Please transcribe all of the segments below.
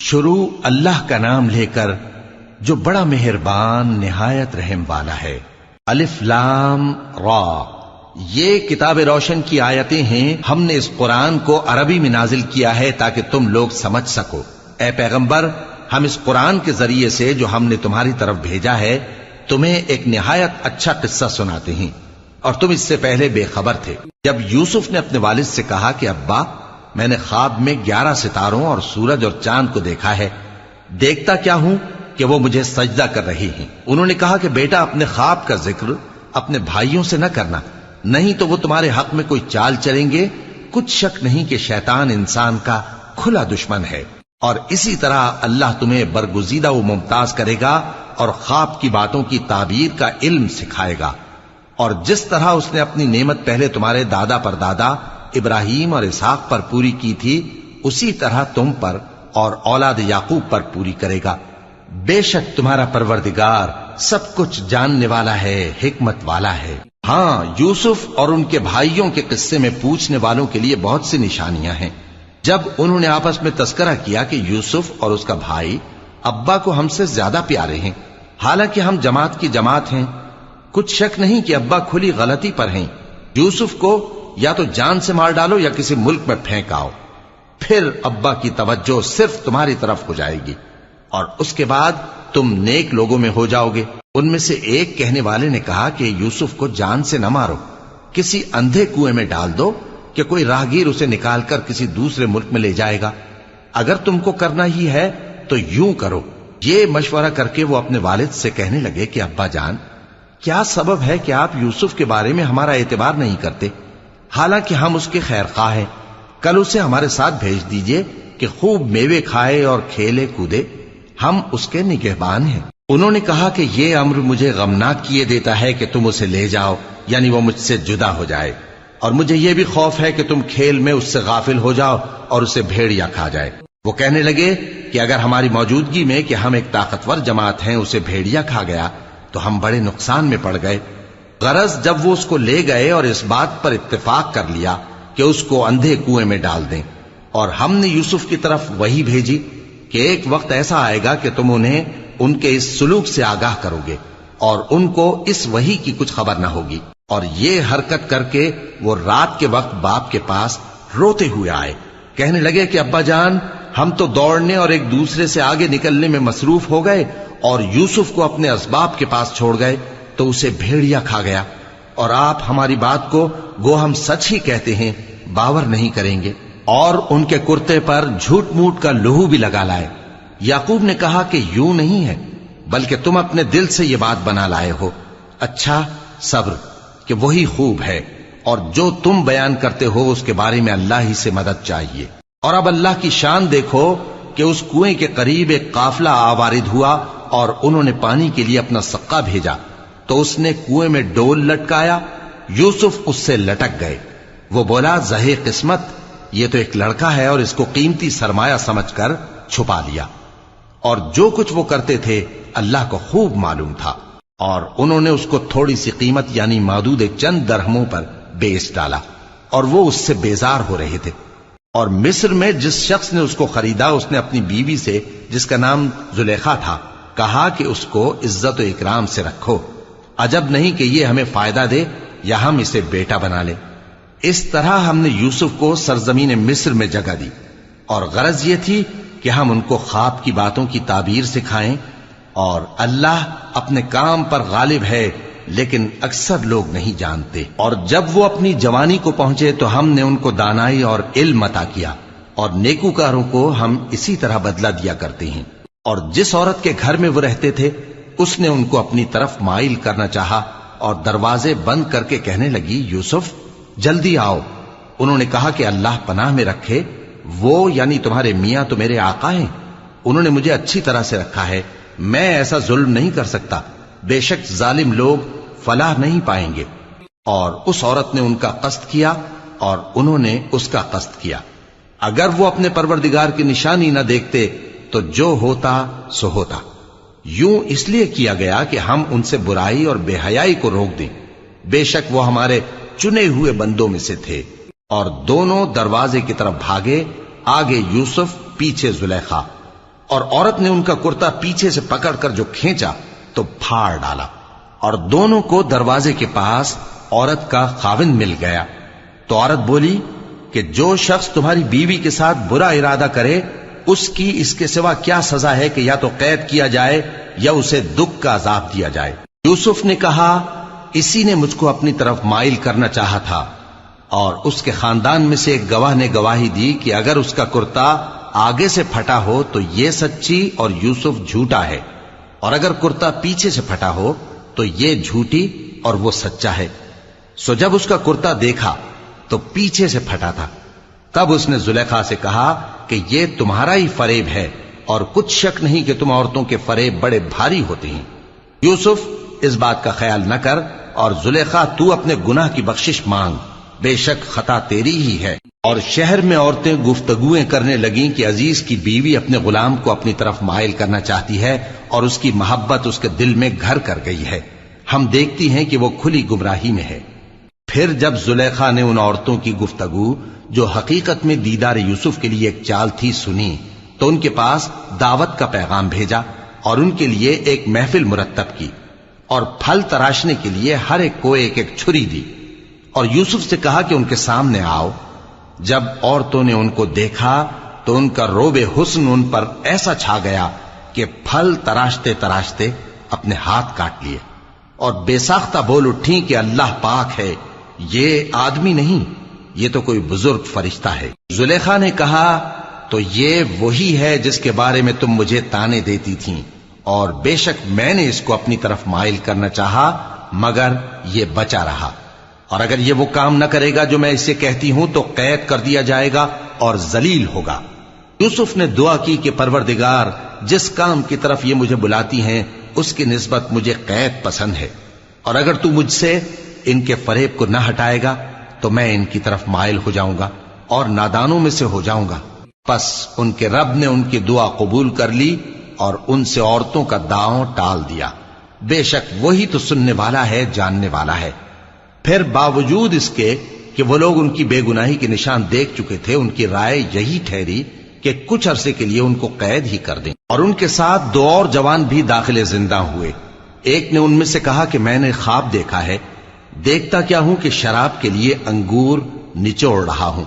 شروع اللہ کا نام لے کر جو بڑا مہربان نہایت رحم والا ہے۔ الف لام را، یہ کتاب روشن کی آیتیں ہیں۔ ہم نے اس قرآن کو عربی میں نازل کیا ہے تاکہ تم لوگ سمجھ سکو۔ اے پیغمبر، ہم اس قرآن کے ذریعے سے جو ہم نے تمہاری طرف بھیجا ہے تمہیں ایک نہایت اچھا قصہ سناتے ہیں، اور تم اس سے پہلے بے خبر تھے۔ جب یوسف نے اپنے والد سے کہا کہ ابا، میں نے خواب میں 11 ستاروں اور سورج اور چاند کو دیکھا ہے، دیکھتا کیا ہوں کہ وہ مجھے سجدہ کر رہی ہیں۔ انہوں نے کہا کہ بیٹا، اپنے خواب کا ذکر اپنے بھائیوں سے نہ کرنا، نہیں تو وہ تمہارے حق میں کوئی چال چلیں گے۔ کچھ شک نہیں کہ شیطان انسان کا کھلا دشمن ہے، اور اسی طرح اللہ تمہیں برگزیدہ و ممتاز کرے گا اور خواب کی باتوں کی تعبیر کا علم سکھائے گا، اور جس طرح اس نے اپنی نعمت پہلے تمہارے دادا پر دادا ابراہیم اور اسحاق پر پوری کی تھی، اسی طرح تم پر اور اولاد یعقوب پر پوری کرے گا۔ بے شک تمہارا پروردگار سب کچھ جاننے والا ہے، حکمت والا ہے۔ ہاں، یوسف اور ان کے بھائیوں کے قصے میں پوچھنے والوں کے لیے بہت سی نشانیاں ہیں۔ جب انہوں نے آپس میں تذکرہ کیا کہ یوسف اور اس کا بھائی ابا کو ہم سے زیادہ پیارے ہیں، حالانکہ ہم جماعت کی جماعت ہیں، کچھ شک نہیں کہ ابا کھلی غلطی پر ہیں۔ یوسف کو یا تو جان سے مار ڈالو یا کسی ملک میں پھینک آؤ، پھر ابا کی توجہ صرف تمہاری طرف ہو جائے گی، اور اس کے بعد تم نیک لوگوں میں ہو جاؤ گے۔ ان میں سے ایک کہنے والے نے کہا کہ یوسف کو جان سے نہ مارو، کسی اندھے کنویں میں ڈال دو کہ کوئی راہگیر اسے نکال کر کسی دوسرے ملک میں لے جائے گا۔ اگر تم کو کرنا ہی ہے تو یوں کرو۔ یہ مشورہ کر کے وہ اپنے والد سے کہنے لگے کہ ابا جان، کیا سبب ہے کہ آپ یوسف کے بارے میں ہمارا اعتبار نہیں کرتے، حالانکہ ہم اس کے خیر خواہ ہیں؟ کل اسے ہمارے ساتھ بھیج دیجئے کہ خوب میوے کھائے اور کھیلے کودے، ہم اس کے نگہبان ہیں۔ انہوں نے کہا کہ یہ امر مجھے غمناک کیے دیتا ہے کہ تم اسے لے جاؤ، یعنی وہ مجھ سے جدا ہو جائے، اور مجھے یہ بھی خوف ہے کہ تم کھیل میں اس سے غافل ہو جاؤ اور اسے بھیڑیا کھا جائے۔ وہ کہنے لگے کہ اگر ہماری موجودگی میں کہ ہم ایک طاقتور جماعت ہیں اسے بھیڑیا کھا گیا تو ہم بڑے نقصان میں پڑ گئے۔ غرض جب وہ اس کو لے گئے اور اس بات پر اتفاق کر لیا کہ اس کو اندھے کنویں میں ڈال دیں، اور ہم نے یوسف کی طرف وحی بھیجی کہ ایک وقت ایسا آئے گا کہ تم انہیں ان کے اس سلوک سے آگاہ کرو گے، اور ان کو اس وحی کی کچھ خبر نہ ہوگی۔ اور یہ حرکت کر کے وہ رات کے وقت باپ کے پاس روتے ہوئے آئے، کہنے لگے کہ ابا جان، ہم تو دوڑنے اور ایک دوسرے سے آگے نکلنے میں مصروف ہو گئے اور یوسف کو اپنے اسباب کے پاس چھوڑ گئے تو اسے بھیڑیا کھا گیا، اور آپ ہماری بات کو گو ہم سچ ہی کہتے ہیں باور نہیں کریں گے۔ اور ان کے کرتے پر جھوٹ موٹ کا لہو بھی لگا لائے۔ یعقوب نے کہا کہ یوں نہیں ہے، بلکہ تم اپنے دل سے یہ بات بنا لائے ہو۔ اچھا، صبر کہ وہی خوب ہے، اور جو تم بیان کرتے ہو اس کے بارے میں اللہ ہی سے مدد چاہیے۔ اور اب اللہ کی شان دیکھو کہ اس کنویں کے قریب ایک قافلہ آوارد ہوا اور انہوں نے پانی کے لیے اپنا سقا بھیجا، تو اس نے کنویں میں ڈول لٹکایا، یوسف اس سے لٹک گئے۔ وہ بولا، زہے قسمت، یہ تو ایک لڑکا ہے، اور اس کو قیمتی سرمایہ سمجھ کر چھپا لیا۔ اور جو کچھ وہ کرتے تھے اللہ کو خوب معلوم تھا، اور انہوں نے اس کو تھوڑی سی قیمت یعنی مادود چند درہموں پر بیچ ڈالا، اور وہ اس سے بیزار ہو رہے تھے۔ اور مصر میں جس شخص نے اس کو خریدا، اس نے اپنی بیوی سے جس کا نام زلیخا تھا کہا کہ اس کو عزت و اکرام سے رکھو، عجب نہیں کہ یہ ہمیں فائدہ دے یا ہم اسے بیٹا بنا لیں۔ اس طرح ہم نے یوسف کو سرزمین مصر میں جگہ دی، اور غرض یہ تھی کہ ہم ان کو خواب کی باتوں کی تعبیر سکھائیں، اور اللہ اپنے کام پر غالب ہے، لیکن اکثر لوگ نہیں جانتے۔ اور جب وہ اپنی جوانی کو پہنچے تو ہم نے ان کو دانائی اور علم عطا کیا، اور نیکوکاروں کو ہم اسی طرح بدلہ دیا کرتے ہیں۔ اور جس عورت کے گھر میں وہ رہتے تھے اس نے ان کو اپنی طرف مائل کرنا چاہا، اور دروازے بند کر کے کہنے لگی، یوسف جلدی آؤ۔ انہوں نے کہا کہ اللہ پناہ میں رکھے، وہ یعنی تمہارے میاں تو میرے آقا ہیں، انہوں نے مجھے اچھی طرح سے رکھا ہے، میں ایسا ظلم نہیں کر سکتا، بے شک ظالم لوگ فلاح نہیں پائیں گے۔ اور اس عورت نے ان کا قصد کیا اور انہوں نے اس کا قصد کیا۔ اگر وہ اپنے پروردگار کی نشانی نہ دیکھتے تو جو ہوتا سو ہوتا۔ یوں اس لیے کیا گیا کہ ہم ان سے برائی اور بے حیائی کو روک دیں، بے شک وہ ہمارے چنے ہوئے بندوں میں سے تھے۔ اور دونوں دروازے کی طرف بھاگے، آگے یوسف پیچھے زلیخا۔ اور عورت نے ان کا کرتا پیچھے سے پکڑ کر جو کھینچا تو پھاڑ ڈالا، اور دونوں کو دروازے کے پاس عورت کا خاوند مل گیا۔ تو عورت بولی کہ جو شخص تمہاری بیوی کے ساتھ برا ارادہ کرے اس کی اس کے سوا کیا سزا ہے کہ یا تو قید کیا جائے یا اسے دکھ کا عذاب دیا جائے۔ یوسف نے کہا اسی نے مجھ کو اپنی طرف مائل کرنا چاہا تھا، اور اس کے خاندان میں سے ایک گواہ نے گواہی دی کہ اگر اس کا کرتا آگے سے پھٹا ہو تو یہ سچی اور یوسف جھوٹا ہے، اور اگر کرتا پیچھے سے پھٹا ہو تو یہ جھوٹی اور وہ سچا ہے۔ سو جب اس کا کرتا دیکھا تو پیچھے سے پھٹا تھا، تب اس نے زلیخا سے کہا کہ یہ تمہارا ہی فریب ہے، اور کچھ شک نہیں کہ تم عورتوں کے فریب بڑے بھاری ہوتے ہیں۔ یوسف اس بات کا خیال نہ کر، اور زلیخا تو اپنے گناہ کی بخشش مانگ، بے شک خطا تیری ہی ہے۔ اور شہر میں عورتیں گفتگویں کرنے لگیں کہ عزیز کی بیوی اپنے غلام کو اپنی طرف مائل کرنا چاہتی ہے، اور اس کی محبت اس کے دل میں گھر کر گئی ہے، ہم دیکھتی ہیں کہ وہ کھلی گمراہی میں ہے۔ پھر جب زلیخا نے ان عورتوں کی گفتگو جو حقیقت میں دیدار یوسف کے لیے ایک چال تھی سنی، تو ان کے پاس دعوت کا پیغام بھیجا اور ان کے لیے ایک محفل مرتب کی، اور پھل تراشنے کے لیے ہر ایک کو ایک ایک چھری دی، اور یوسف سے کہا کہ ان کے سامنے آؤ۔ جب عورتوں نے ان کو دیکھا تو ان کا روب حسن ان پر ایسا چھا گیا کہ پھل تراشتے تراشتے اپنے ہاتھ کاٹ لیے، اور بے ساختہ بول اٹھی کہ اللہ پاک ہے، یہ آدمی نہیں، یہ تو کوئی بزرگ فرشتہ ہے۔ زلیخا نے کہا تو یہ وہی ہے جس کے بارے میں تم مجھے تانے دیتی تھیں، اور بے شک میں نے اس کو اپنی طرف مائل کرنا چاہا مگر یہ بچا رہا، اور اگر یہ وہ کام نہ کرے گا جو میں اسے کہتی ہوں تو قید کر دیا جائے گا اور ذلیل ہوگا۔ یوسف نے دعا کی کہ پروردگار جس کام کی طرف یہ مجھے بلاتی ہیں اس کی نسبت مجھے قید پسند ہے، اور اگر تو مجھ سے ان کے فریب کو نہ ہٹائے گا تو میں ان کی طرف مائل ہو جاؤں گا اور نادانوں میں سے ہو جاؤں گا۔ پس ان کے رب نے ان کی دعا قبول کر لی اور ان سے عورتوں کا داؤں ٹال دیا، بے شک وہی تو سننے والا ہے، جاننے والا ہے۔ پھر باوجود اس کے کہ وہ لوگ ان کی بے گناہی کے نشان دیکھ چکے تھے، ان کی رائے یہی ٹھہری کہ کچھ عرصے کے لیے ان کو قید ہی کر دیں، اور ان کے ساتھ دو اور جوان بھی داخل زندہ ہوئے۔ ایک نے ان میں سے کہا کہ میں نے خواب دیکھا ہے، دیکھتا کیا ہوں کہ شراب کے لیے انگور نچوڑ رہا ہوں۔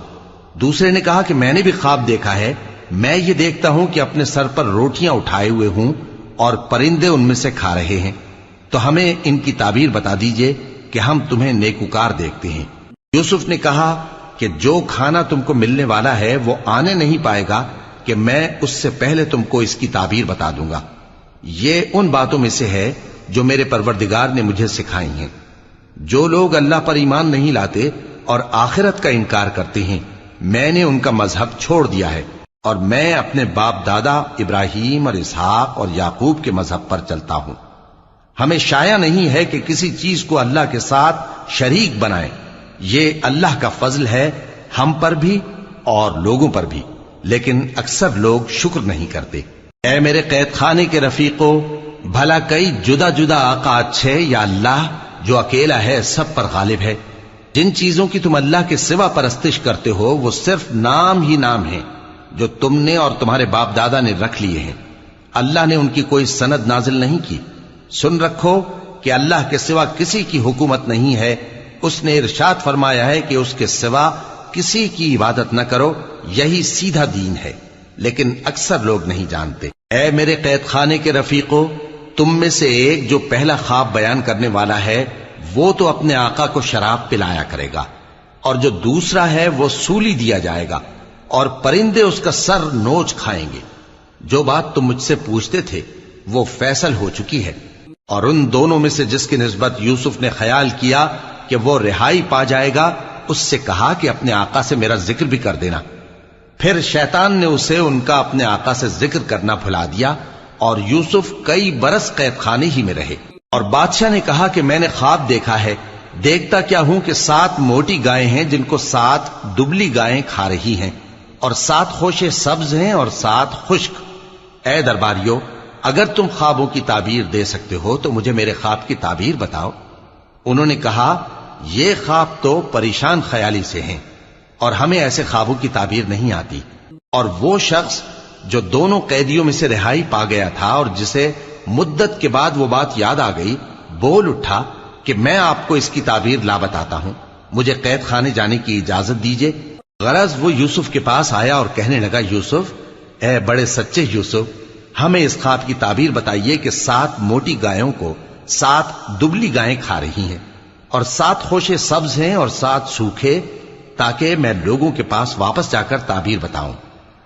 دوسرے نے کہا کہ میں نے بھی خواب دیکھا ہے، میں یہ دیکھتا ہوں کہ اپنے سر پر روٹیاں اٹھائے ہوئے ہوں اور پرندے ان میں سے کھا رہے ہیں، تو ہمیں ان کی تعبیر بتا دیجئے کہ ہم تمہیں نیکوکار دیکھتے ہیں۔ یوسف نے کہا کہ جو کھانا تم کو ملنے والا ہے وہ آنے نہیں پائے گا کہ میں اس سے پہلے تم کو اس کی تعبیر بتا دوں گا۔ یہ ان باتوں میں سے ہے جو میرے پروردگار نے مجھے سکھائی ہیں۔ جو لوگ اللہ پر ایمان نہیں لاتے اور آخرت کا انکار کرتے ہیں، میں نے ان کا مذہب چھوڑ دیا ہے، اور میں اپنے باپ دادا ابراہیم اور اسحاق اور یعقوب کے مذہب پر چلتا ہوں۔ ہمیں شایع نہیں ہے کہ کسی چیز کو اللہ کے ساتھ شریک بنائیں، یہ اللہ کا فضل ہے ہم پر بھی اور لوگوں پر بھی، لیکن اکثر لوگ شکر نہیں کرتے۔ اے میرے قید خانے کے رفیقو، بھلا کئی جدا جدا آقا اچھے یا اللہ جو اکیلا ہے سب پر غالب ہے؟ جن چیزوں کی تم اللہ کے سوا پرستش کرتے ہو وہ صرف نام ہی نام ہیں جو تم نے اور تمہارے باپ دادا نے رکھ لیے ہیں، اللہ نے ان کی کوئی سند نازل نہیں کی۔ سن رکھو کہ اللہ کے سوا کسی کی حکومت نہیں ہے، اس نے ارشاد فرمایا ہے کہ اس کے سوا کسی کی عبادت نہ کرو، یہی سیدھا دین ہے، لیکن اکثر لوگ نہیں جانتے۔ اے میرے قید خانے کے رفیقو، تم میں سے ایک جو پہلا خواب بیان کرنے والا ہے وہ تو اپنے آقا کو شراب پلایا کرے گا، اور جو دوسرا ہے وہ سولی دیا جائے گا اور پرندے اس کا سر نوچ کھائیں گے۔ جو بات تم مجھ سے پوچھتے تھے وہ فیصل ہو چکی ہے، اور ان دونوں میں سے جس کی نسبت یوسف نے خیال کیا کہ وہ رہائی پا جائے گا، اس سے کہا کہ اپنے آقا سے میرا ذکر بھی کر دینا۔ پھر شیطان نے اسے ان کا اپنے آقا سے ذکر کرنا بھلا دیا، اور یوسف کئی برس قید خانے ہی میں رہے۔ اور بادشاہ نے کہا کہ میں نے خواب دیکھا ہے، دیکھتا کیا ہوں کہ 7 موٹی گائیں ہیں جن کو 7 دبلی گائیں کھا رہی ہیں، اور 7 خوشے سبز ہیں اور 7 خشک۔ اے درباریو، اگر تم خوابوں کی تعبیر دے سکتے ہو تو مجھے میرے خواب کی تعبیر بتاؤ۔ انہوں نے کہا یہ خواب تو پریشان خیالی سے ہیں، اور ہمیں ایسے خوابوں کی تعبیر نہیں آتی۔ اور وہ شخص جو دونوں قیدیوں میں سے رہائی پا گیا تھا اور جسے مدت کے بعد وہ بات یاد آ گئی، بول اٹھا کہ میں آپ کو اس کی تعبیر لا بتاتا ہوں، مجھے قید خانے جانے کی اجازت دیجیے۔ غرض وہ یوسف کے پاس آیا اور کہنے لگا، یوسف، اے بڑے سچے یوسف، ہمیں اس خواب کی تعبیر بتائیے کہ 7 موٹی گایوں کو 7 دبلی گائیں کھا رہی ہیں، اور 7 خوشے سبز ہیں اور 7 سوکھے، تاکہ میں لوگوں کے پاس واپس جا کر تعبیر بتاؤں۔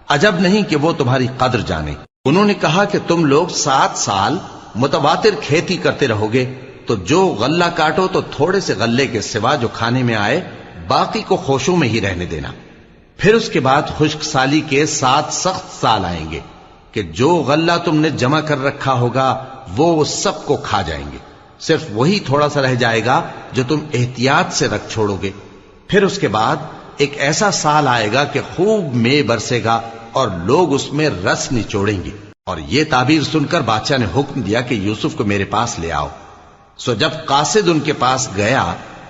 عجب نہیں کہ وہ تمہاری قدر جانے۔ انہوں نے کہا کہ تم لوگ 7 سال متواتر کھیتی کرتے رہو گے، تو جو غلہ کاٹو تو تھوڑے سے غلے کے سوا جو کھانے میں آئے باقی کو خوشوں میں ہی رہنے دینا۔ پھر اس کے بعد خشک سالی کے 7 سخت سال آئیں گے کہ جو غلہ تم نے جمع کر رکھا ہوگا وہ سب کو کھا جائیں گے، صرف وہی تھوڑا سا رہ جائے گا جو تم احتیاط سے رکھ چھوڑو گے۔ پھر اس کے بعد ایک ایسا سال آئے گا کہ خوب مے برسے گا اور لوگ اس میں رس نچوڑیں گے۔ اور یہ تعبیر سن کر بادشاہ نے حکم دیا کہ یوسف کو میرے پاس لے آؤ۔ سو جب قاصد ان کے پاس گیا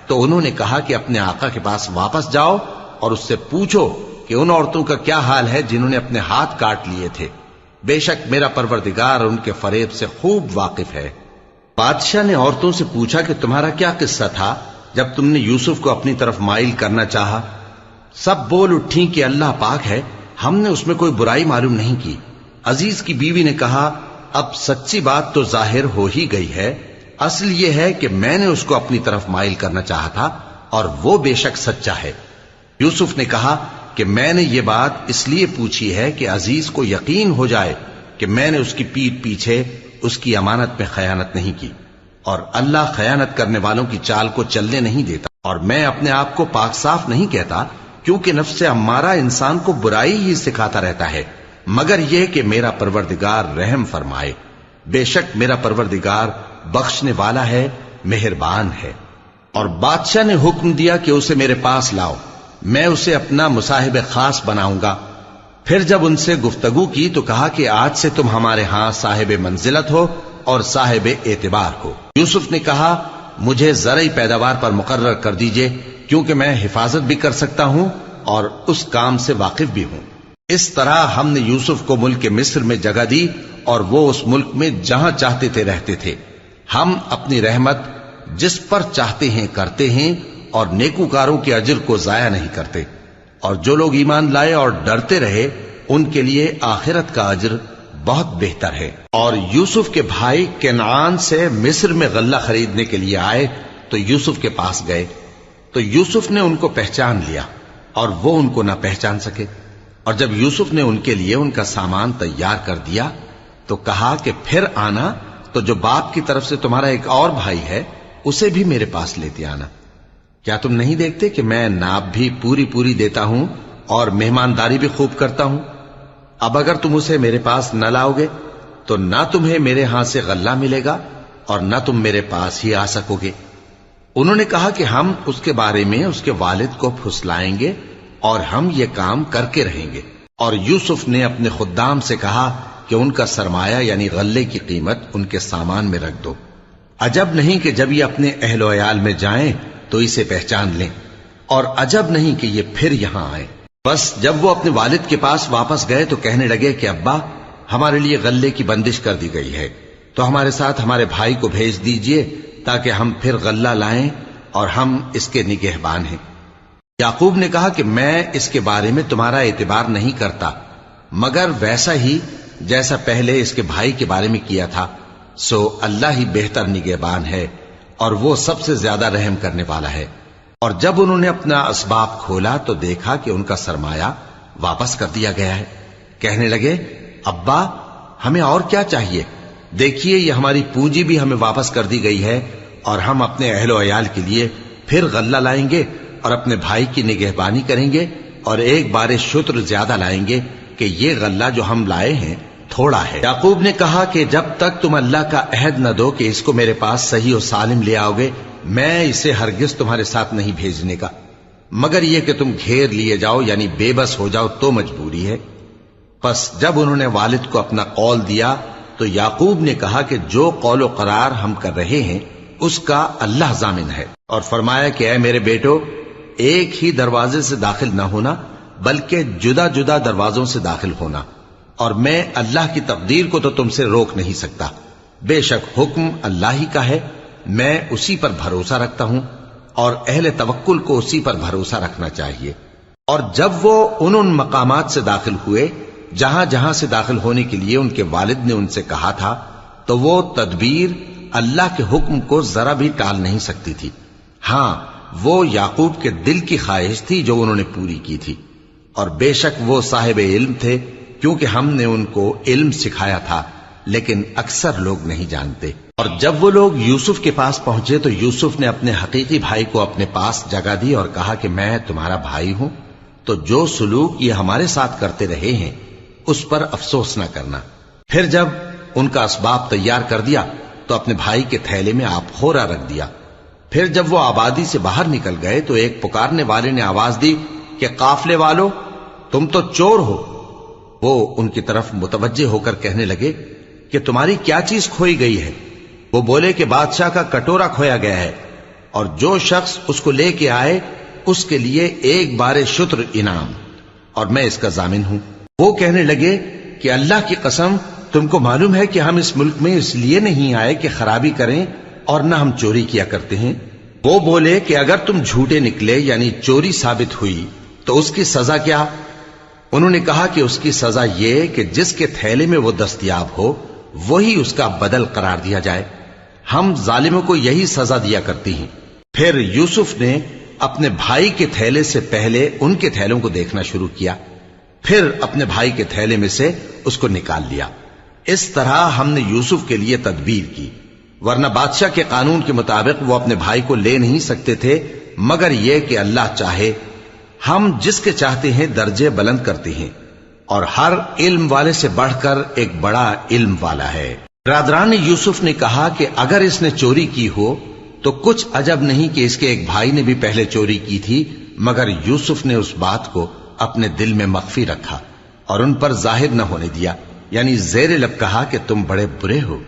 تو انہوں نے کہا کہ اپنے آقا کے پاس واپس جاؤ اور اس سے پوچھو کہ ان عورتوں کا کیا حال ہے جنہوں نے اپنے ہاتھ کاٹ لیے تھے، بے شک میرا پروردگار ان کے فریب سے خوب واقف ہے۔ بادشاہ نے عورتوں سے پوچھا کہ تمہارا کیا قصہ تھا جب تم نے یوسف کو اپنی طرف مائل کرنا چاہا؟ سب بول اٹھیں کہ اللہ پاک ہے، ہم نے اس میں کوئی برائی معلوم نہیں کی۔ عزیز کی بیوی نے کہا، اب سچی بات تو ظاہر ہو ہی گئی ہے، اصل یہ ہے کہ میں نے اس کو اپنی طرف مائل کرنا چاہا تھا اور وہ بے شک سچا ہے۔ یوسف نے کہا کہ میں نے یہ بات اس لیے پوچھی ہے کہ عزیز کو یقین ہو جائے کہ میں نے اس کی پیٹھ پیچھے اس کی امانت میں خیانت نہیں کی، اور اللہ خیانت کرنے والوں کی چال کو چلنے نہیں دیتا۔ اور میں اپنے آپ کو پاک صاف نہیں کہتا، کیونکہ نفس امارہ انسان کو برائی ہی سکھاتا رہتا ہے، مگر یہ کہ میرا پروردگار رحم فرمائے، بے شک میرا پروردگار بخشنے والا ہے، مہربان ہے۔ اور بادشاہ نے حکم دیا کہ اسے میرے پاس لاؤ، میں اسے اپنا مصاحب خاص بناؤں گا۔ پھر جب ان سے گفتگو کی تو کہا کہ آج سے تم ہمارے ہاں صاحب منزلت ہو اور صاحب اعتبار ہو۔ یوسف نے کہا، مجھے زرعی پیداوار پر مقرر کر دیجئے، کیونکہ میں حفاظت بھی کر سکتا ہوں اور اس کام سے واقف بھی ہوں۔ اس طرح ہم نے یوسف کو ملک مصر میں جگہ دی اور وہ اس ملک میں جہاں چاہتے تھے رہتے تھے۔ ہم اپنی رحمت جس پر چاہتے ہیں کرتے ہیں اور نیکوکاروں کے اجر کو ضائع نہیں کرتے، اور جو لوگ ایمان لائے اور ڈرتے رہے ان کے لیے آخرت کا اجر بہت بہتر ہے۔ اور یوسف کے بھائی کنعان سے مصر میں غلہ خریدنے کے لیے آئے تو یوسف کے پاس گئے، تو یوسف نے ان کو پہچان لیا اور وہ ان کو نہ پہچان سکے۔ اور جب یوسف نے ان کے لیے ان کا سامان تیار کر دیا تو کہا کہ پھر آنا تو جو باپ کی طرف سے تمہارا ایک اور بھائی ہے اسے بھی میرے پاس لیتے آنا۔ کیا تم نہیں دیکھتے کہ میں ناب بھی پوری دیتا ہوں اور مہمانداری بھی خوب کرتا ہوں؟ اب اگر تم اسے میرے پاس نہ لاؤ گے تو نہ تمہیں میرے ہاں سے غلہ ملے گا اور نہ تم میرے پاس ہی آ سکو گے۔ انہوں نے کہا کہ ہم اس کے بارے میں اس کے والد کو پھسلائیں گے اور ہم یہ کام کر کے رہیں گے۔ اور یوسف نے اپنے خدام سے کہا کہ ان کا سرمایہ یعنی غلے کی قیمت ان کے سامان میں رکھ دو۔ عجب نہیں کہ جب یہ اپنے اہل و عیال میں جائیں تو اسے پہچان لیں، اور عجب نہیں کہ یہ پھر یہاں آئیں۔ بس جب وہ اپنے والد کے پاس واپس گئے تو کہنے لگے کہ ابا، ہمارے لیے غلے کی بندش کر دی گئی ہے، تو ہمارے ساتھ ہمارے بھائی کو بھیج دیجئے تاکہ ہم پھر غلہ لائیں اور ہم اس کے نگہبان ہیں۔ یعقوب نے کہا کہ میں اس کے بارے میں تمہارا اعتبار نہیں کرتا، مگر ویسا ہی جیسا پہلے اس کے بھائی کے بارے میں کیا تھا، سو اللہ ہی بہتر نگہبان ہے اور وہ سب سے زیادہ رحم کرنے والا ہے۔ اور جب انہوں نے اپنا اسباب کھولا تو دیکھا کہ ان کا سرمایہ واپس کر دیا گیا ہے۔ کہنے لگے، ابا ہمیں اور کیا چاہیے؟ دیکھیے یہ ہماری پونجی بھی ہمیں واپس کر دی گئی ہے، اور ہم اپنے اہل و عیال کے لیے پھر غلہ لائیں گے اور اپنے بھائی کی نگہبانی کریں گے، اور ایک بار شتر زیادہ لائیں گے کہ یہ غلہ جو ہم لائے ہیں تھوڑا ہے۔ یعقوب نے کہا کہ جب تک تم اللہ کا عہد نہ دو کہ اس کو میرے پاس صحیح و سالم لے آؤ گے، میں اسے ہرگز تمہارے ساتھ نہیں بھیجنے کا، مگر یہ کہ تم گھیر لیے جاؤ یعنی بے بس ہو جاؤ تو مجبوری ہے۔ پس جب انہوں نے والد کو اپنا قول دیا تو یعقوب نے کہا کہ جو قول و قرار ہم کر رہے ہیں اس کا اللہ ضامن ہے، اور فرمایا کہ اے میرے بیٹو، ایک ہی دروازے سے داخل نہ ہونا بلکہ جدا جدا دروازوں سے داخل ہونا، اور میں اللہ کی تقدیر کو تو تم سے روک نہیں سکتا. بے شک حکم اللہ ہی کا ہے، میں اسی پر بھروسہ رکھتا ہوں، اور اہل توکل کو اسی پر بھروسہ رکھنا چاہیے. اور جب وہ ان مقامات سے داخل ہوئے جہاں جہاں سے داخل ہونے کے لیے ان کے والد نے ان سے کہا تھا، تو وہ تدبیر اللہ کے حکم کو ذرا بھی ٹال نہیں سکتی تھی. ہاں، وہ یعقوب کے دل کی خواہش تھی جو انہوں نے پوری کی تھی. اور بے شک وہ صاحب علم تھے، کیونکہ ہم نے ان کو علم سکھایا تھا، لیکن اکثر لوگ نہیں جانتے. اور جب وہ لوگ یوسف کے پاس پہنچے تو یوسف نے اپنے حقیقی بھائی کو اپنے پاس جگہ دی اور کہا کہ میں تمہارا بھائی ہوں، تو جو سلوک یہ ہمارے ساتھ کرتے رہے ہیں اس پر افسوس نہ کرنا. پھر جب ان کا اسباب تیار کر دیا تو اپنے بھائی کے تھیلے میں آپ خورا رکھ دیا. پھر جب وہ آبادی سے باہر نکل گئے تو ایک پکارنے والے نے آواز دی کہ قافلے والو، تم تو چور ہو. وہ ان کی طرف متوجہ ہو کر کہنے لگے کہ تمہاری کیا چیز کھوئی گئی ہے؟ وہ بولے کہ بادشاہ کا کٹورا کھویا گیا ہے، اور جو شخص اس کو لے کے آئے اس کے لیے ایک بار شتر انعام، اور میں اس کا ضامن ہوں. وہ کہنے لگے کہ اللہ کی قسم، تم کو معلوم ہے کہ ہم اس ملک میں اس لیے نہیں آئے کہ خرابی کریں، اور نہ ہم چوری کیا کرتے ہیں. وہ بولے کہ اگر تم جھوٹے نکلے یعنی چوری ثابت ہوئی تو اس کی سزا کیا؟ انہوں نے کہا کہ اس کی سزا یہ کہ جس کے تھیلے میں وہ دستیاب ہو وہی اس کا بدل قرار دیا جائے. ہم ظالموں کو یہی سزا دیا کرتی ہیں. پھر یوسف نے اپنے بھائی کے تھیلے سے پہلے ان کے تھیلوں کو دیکھنا شروع کیا، پھر اپنے بھائی کے تھیلے میں سے اس کو نکال لیا. اس طرح ہم نے یوسف کے لیے تدبیر کی، ورنہ بادشاہ کے قانون کے مطابق وہ اپنے بھائی کو لے نہیں سکتے تھے مگر یہ کہ اللہ چاہے. ہم جس کے چاہتے ہیں درجے بلند کرتے ہیں، اور ہر علم والے سے بڑھ کر ایک بڑا علم والا ہے. برادران یوسف نے کہا کہ اگر اس نے چوری کی ہو تو کچھ عجب نہیں کہ اس کے ایک بھائی نے بھی پہلے چوری کی تھی، مگر یوسف نے اس بات کو اپنے دل میں مخفی رکھا اور ان پر ظاہر نہ ہونے دیا، یعنی زیر لب کہا کہ تم بڑے برے ہو،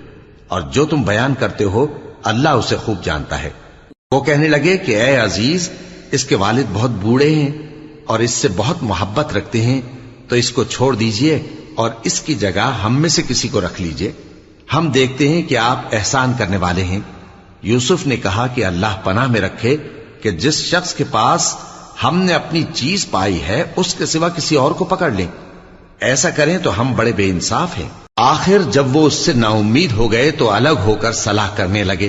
اور جو تم بیان کرتے ہو اللہ اسے خوب جانتا ہے. وہ کہنے لگے کہ اے عزیز، اس کے والد بہت بوڑھے ہیں اور اس سے بہت محبت رکھتے ہیں، تو اس کو چھوڑ دیجئے اور اس کی جگہ ہم میں سے کسی کو رکھ لیجئے، ہم دیکھتے ہیں کہ آپ احسان کرنے والے ہیں. یوسف نے کہا کہ اللہ پناہ میں رکھے کہ جس شخص کے پاس ہم نے اپنی چیز پائی ہے اس کے سوا کسی اور کو پکڑ لیں، ایسا کریں تو ہم بڑے بے انصاف ہیں. آخر جب وہ اس سے نا امید ہو گئے تو الگ ہو کر صلاح کرنے لگے.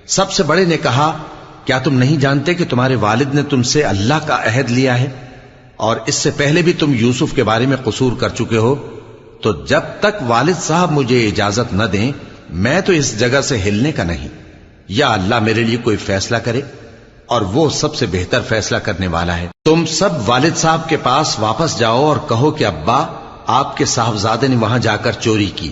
سب سے بڑے نے کہا کیا تم نہیں جانتے کہ تمہارے والد نے تم سے اللہ کا عہد لیا ہے، اور اس سے پہلے بھی تم یوسف کے بارے میں قصور کر چکے ہو، تو جب تک والد صاحب مجھے اجازت نہ دیں میں تو اس جگہ سے ہلنے کا نہیں، یا اللہ میرے لیے کوئی فیصلہ کرے، اور وہ سب سے بہتر فیصلہ کرنے والا ہے. تم سب والد صاحب کے پاس واپس جاؤ اور کہو کہ ابا، آپ کے صاحبزادے نے وہاں جا کر چوری کی،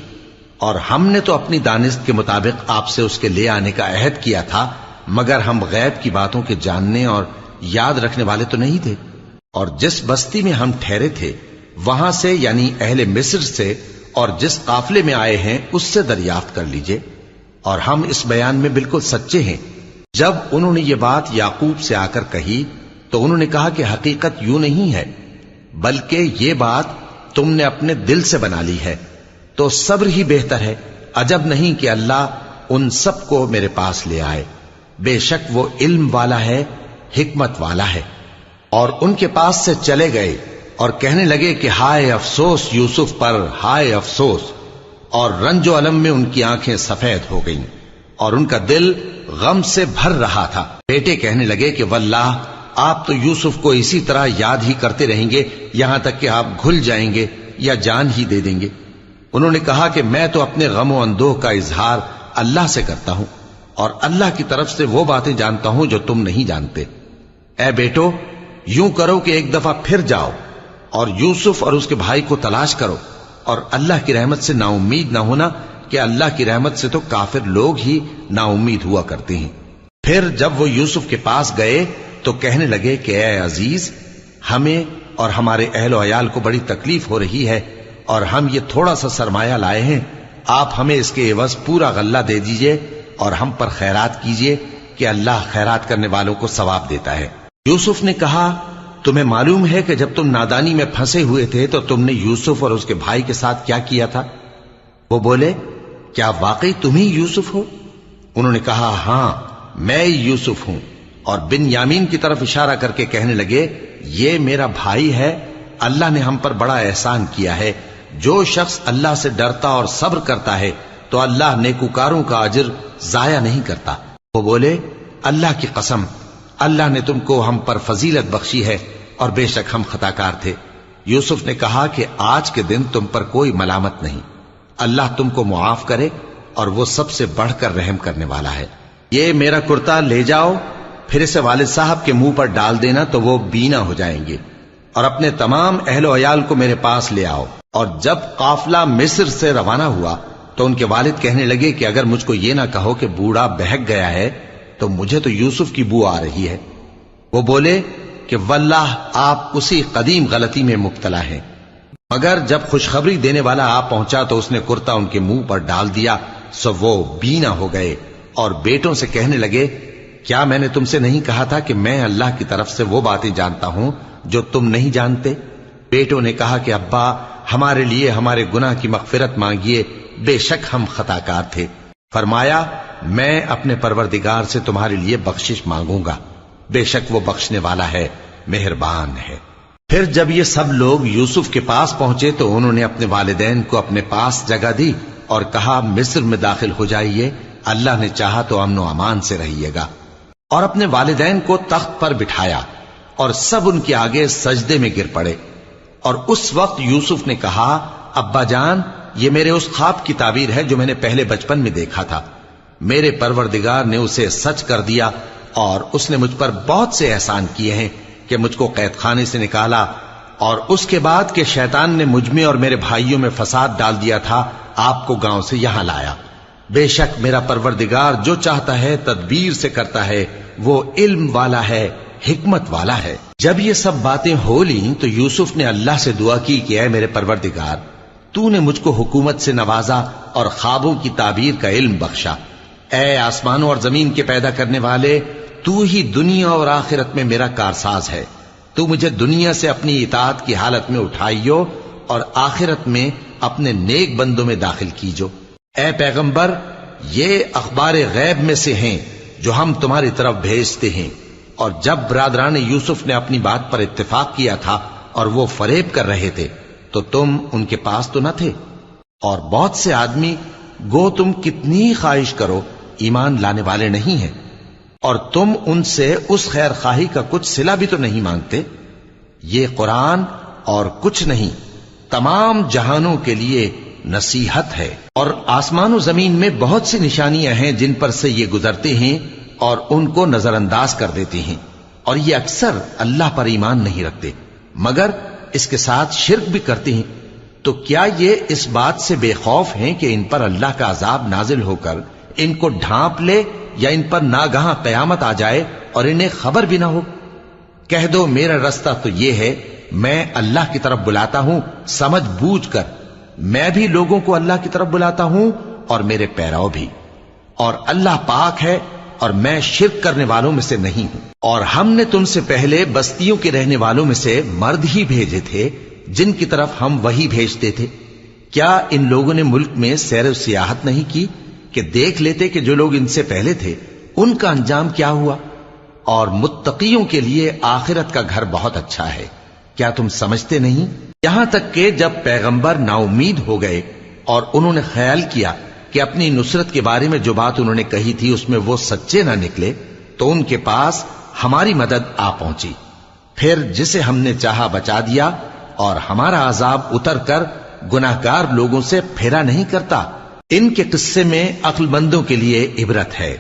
اور ہم نے تو اپنی دانست کے مطابق آپ سے اس کے لے آنے کا عہد کیا تھا، مگر ہم غیب کی باتوں کے جاننے اور یاد رکھنے والے تو نہیں تھے. اور جس بستی میں ہم ٹھہرے تھے وہاں سے یعنی اہل مصر سے اور جس قافلے میں آئے ہیں اس سے دریافت کر لیجئے، اور ہم اس بیان میں بالکل سچے ہیں. جب انہوں نے یہ بات یعقوب سے آ کر کہی تو انہوں نے کہا کہ حقیقت یوں نہیں ہے، بلکہ یہ بات تم نے اپنے دل سے بنا لی ہے، تو صبر ہی بہتر ہے. عجب نہیں کہ اللہ ان سب کو میرے پاس لے آئے، بے شک وہ علم والا ہے، حکمت والا ہے. اور ان کے پاس سے چلے گئے اور کہنے لگے کہ ہائے افسوس یوسف پر، ہائے افسوس، اور رنج و الم میں ان کی آنکھیں سفید ہو گئیں اور ان کا دل غم سے بھر رہا تھا. بیٹے کہنے لگے کہ واللہ آپ تو یوسف کو اسی طرح یاد ہی کرتے رہیں گے یہاں تک کہ آپ گھل جائیں گے یا جان ہی دے دیں گے. انہوں نے کہا کہ میں تو اپنے غم و اندوہ کا اظہار اللہ سے کرتا ہوں، اور اللہ کی طرف سے وہ باتیں جانتا ہوں جو تم نہیں جانتے. اے بیٹو، یوں کرو کہ ایک دفعہ پھر جاؤ اور یوسف اور اس کے بھائی کو تلاش کرو، اور اللہ کی رحمت سے نا امید نہ ہونا کہ اللہ کی رحمت سے تو کافر لوگ ہی نا امید ہوا کرتے ہیں. پھر جب وہ یوسف کے پاس گئے تو کہنے لگے کہ اے عزیز، ہمیں اور ہمارے اہل و عیال کو بڑی تکلیف ہو رہی ہے، اور ہم یہ تھوڑا سا سرمایہ لائے ہیں، آپ ہمیں اس کے عوض پورا غلہ دے دیجئے اور ہم پر خیرات کیجئے کہ اللہ خیرات کرنے والوں کو ثواب دیتا ہے. یوسف نے کہا تمہیں معلوم ہے کہ جب تم نادانی میں پھنسے ہوئے تھے تو تم نے یوسف اور اس کے بھائی کے ساتھ کیا کیا تھا؟ وہ بولے کیا واقعی تم ہی یوسف ہو؟ انہوں نے کہا ہاں میں یوسف ہوں، اور بن یامین کی طرف اشارہ کر کے کہنے لگے یہ میرا بھائی ہے، اللہ نے ہم پر بڑا احسان کیا ہے، جو شخص اللہ سے ڈرتا اور صبر کرتا ہے تو اللہ نیکوکاروں کا اجر ضائع نہیں کرتا۔ وہ بولے اللہ کی قسم اللہ نے تم کو ہم پر فضیلت بخشی ہے اور بے شک ہم خطا کار تھے۔ یوسف نے کہا کہ آج کے دن تم پر کوئی ملامت نہیں، اللہ تم کو معاف کرے اور وہ سب سے بڑھ کر رحم کرنے والا ہے۔ یہ میرا کرتا لے جاؤ، پھر اسے والد صاحب کے منہ پر ڈال دینا تو وہ بینا ہو جائیں گے، اور اپنے تمام اہل و عیال کو میرے پاس لے آؤ۔ اور جب قافلہ مصر سے روانہ ہوا تو ان کے والد کہنے لگے کہ اگر مجھ کو یہ نہ کہو کہ بوڑھا بہک گیا ہے تو مجھے تو یوسف کی بو آ رہی ہے۔ وہ بولے کہ واللہ آپ اسی قدیم غلطی میں مبتلا ہیں۔ مگر جب خوشخبری دینے والا آ پہنچا تو اس نے کرتا ان کے منہ پر ڈال دیا، سو وہ بینا ہو گئے اور بیٹوں سے کہنے لگے کیا میں نے تم سے نہیں کہا تھا کہ میں اللہ کی طرف سے وہ باتیں جانتا ہوں جو تم نہیں جانتے؟ بیٹوں نے کہا کہ ابا ہمارے لیے ہمارے گناہ کی مغفرت مانگیے، بے شک ہم خطا کار تھے۔ فرمایا میں اپنے پروردگار سے تمہارے لیے بخشش مانگوں گا، بے شک وہ بخشنے والا ہے، مہربان ہے۔ پھر جب یہ سب لوگ یوسف کے پاس پہنچے تو انہوں نے اپنے والدین کو اپنے پاس جگہ دی اور کہا مصر میں داخل ہو جائیے، اللہ نے چاہا تو امن و امان سے رہیے گا۔ اور اپنے والدین کو تخت پر بٹھایا اور سب ان کے آگے سجدے میں گر پڑے۔ اور اس وقت یوسف نے کہا ابا جان یہ میرے اس خواب کی تعبیر ہے جو میں نے پہلے بچپن میں دیکھا تھا، میرے پروردگار نے اسے سچ کر دیا اور اس نے مجھ پر بہت سے احسان کیے ہیں کہ مجھ کو قید خانے سے نکالا، اور اس کے بعد کہ شیطان نے مجھ میں اور میرے بھائیوں میں فساد ڈال دیا تھا آپ کو گاؤں سے یہاں لایا۔ بے شک میرا پروردگار جو چاہتا ہے تدبیر سے کرتا ہے، وہ علم والا ہے، حکمت والا ہے۔ جب یہ سب باتیں ہو لیں تو یوسف نے اللہ سے دعا کی کہ اے میرے پروردگار تو نے مجھ کو حکومت سے نوازا اور خوابوں کی تعبیر کا علم بخشا۔ اے آسمانوں اور زمین کے پیدا کرنے والے، تو ہی دنیا اور آخرت میں میرا کارساز ہے، تو مجھے دنیا سے اپنی اطاعت کی حالت میں اٹھائیو اور آخرت میں اپنے نیک بندوں میں داخل کیجو۔ اے پیغمبر یہ اخبار غیب میں سے ہیں جو ہم تمہاری طرف بھیجتے ہیں۔ اور جب برادران یوسف نے اپنی بات پر اتفاق کیا تھا اور وہ فریب کر رہے تھے تو تم ان کے پاس تو نہ تھے، اور بہت سے آدمی گو تم کتنی خواہش کرو ایمان لانے والے نہیں ہیں، اور تم ان سے اس خیر خواہی کا کچھ صلہ بھی تو نہیں مانگتے۔ یہ قرآن اور کچھ نہیں تمام جہانوں کے لیے نصیحت ہے، اور آسمان و زمین میں بہت سی نشانیاں ہیں جن پر سے یہ گزرتے ہیں اور ان کو نظر انداز کر دیتے ہیں، اور یہ اکثر اللہ پر ایمان نہیں رکھتے مگر اس کے ساتھ شرک بھی کرتے ہیں۔ تو کیا یہ اس بات سے بے خوف ہیں کہ ان پر اللہ کا عذاب نازل ہو کر ان کو ڈھانپ لے یا ان پر ناگہاں قیامت آ جائے اور انہیں خبر بھی نہ ہو؟ کہہ دو میرا رستہ تو یہ ہے، میں اللہ کی طرف بلاتا ہوں سمجھ بوجھ کر، میں بھی لوگوں کو اللہ کی طرف بلاتا ہوں اور میرے پیراؤ بھی، اور اللہ پاک ہے اور میں شرک کرنے والوں میں سے نہیں ہوں۔ اور ہم نے تم سے پہلے بستیوں کے رہنے والوں میں سے مرد ہی بھیجے تھے جن کی طرف ہم وہی بھیجتے تھے۔ کیا ان لوگوں نے ملک میں سیر و سیاحت نہیں کی کہ دیکھ لیتے کہ جو لوگ ان سے پہلے تھے ان کا انجام کیا ہوا؟ اور متقیوں کے لیے آخرت کا گھر بہت اچھا ہے، کیا تم سمجھتے نہیں؟ یہاں تک کہ جب پیغمبر نا امید ہو گئے اور انہوں نے خیال کیا کہ اپنی نصرت کے بارے میں جو بات انہوں نے کہی تھی اس میں وہ سچے نہ نکلے، تو ان کے پاس ہماری مدد آ پہنچی، پھر جسے ہم نے چاہا بچا دیا، اور ہمارا عذاب اتر کر گناہگار لوگوں سے پھیرا نہیں کرتا۔ ان کے قصے میں عقل مندوں کے لیے عبرت ہے۔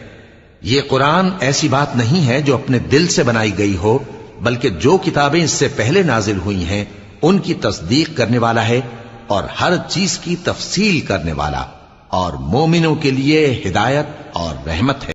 یہ قرآن ایسی بات نہیں ہے جو اپنے دل سے بنائی گئی ہو، بلکہ جو کتابیں اس سے پہلے نازل ہوئی ہیں ان کی تصدیق کرنے والا ہے اور ہر چیز کی تفصیل کرنے والا، اور مومنوں کے لیے ہدایت اور رحمت ہے۔